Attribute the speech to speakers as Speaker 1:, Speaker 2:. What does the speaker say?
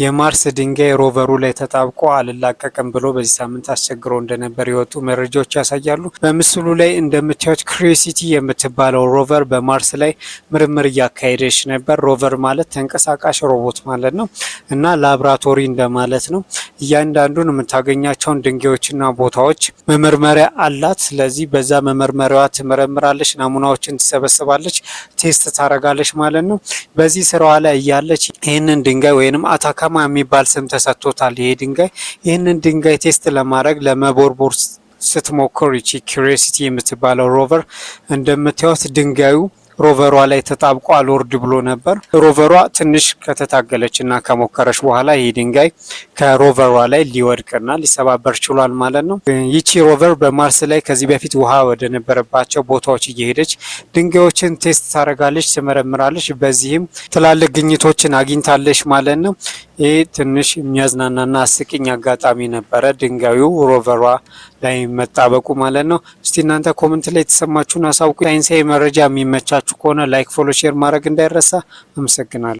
Speaker 1: የማርስ ድንጋይ ሮቨሩ ላይ ተጣብቆ አልላቀቅም ብሎ በዚህ ሳምንት አስቸግሮ እንደነበር የወጡ መረጃዎች ያሳያሉ። በምስሉ ላይ እንደምታዩት ክሪዮሲቲ የምትባለው ሮቨር በማርስ ላይ ምርምር እያካሄደች ነበር። ሮቨር ማለት ተንቀሳቃሽ ሮቦት ማለት ነው እና ላብራቶሪ እንደማለት ነው። እያንዳንዱን የምታገኛቸውን ድንጋዮችና ቦታዎች መመርመሪያ አላት። ስለዚህ በዛ መመርመሪያዋ ትመረምራለች፣ ናሙናዎችን ትሰበስባለች፣ ቴስት ታረጋለች ማለት ነው። በዚህ ስራዋ ላይ እያለች ይህንን ድንጋይ ወይንም አታካማ የሚባል ስም ተሰጥቶታል። ይሄ ድንጋይ ይህንን ድንጋይ ቴስት ለማድረግ ለመቦርቦር ስትሞክር ይቺ ክሪዮሲቲ የምትባለው ሮቨር እንደምታዩት ድንጋዩ ሮቨሯ ላይ ተጣብቆ አልወርድ ብሎ ነበር። ሮቨሯ ትንሽ ከተታገለች እና ከሞከረች በኋላ ይህ ድንጋይ ከሮቨሯ ላይ ሊወድቅና ሊሰባበር ችሏል ማለት ነው። ይቺ ሮቨር በማርስ ላይ ከዚህ በፊት ውሃ ወደ ነበረባቸው ቦታዎች እየሄደች ድንጋዮችን ቴስት ታደርጋለች፣ ትመረምራለች። በዚህም ትላልቅ ግኝቶችን አግኝታለች ማለት ነው። ይህ ትንሽ የሚያዝናናና አስቂኝ አጋጣሚ ነበረ፣ ድንጋዩ ሮቨሯ ላይ መጣበቁ ማለት ነው። እስቲ እናንተ ኮመንት ላይ የተሰማችሁን አሳውቁ። ሳይንሳዊ መረጃ የሚመቻችሁ ከሆነ ላይክ፣ ፎሎ፣ ሼር ማድረግ እንዳይረሳ። አመሰግናለሁ።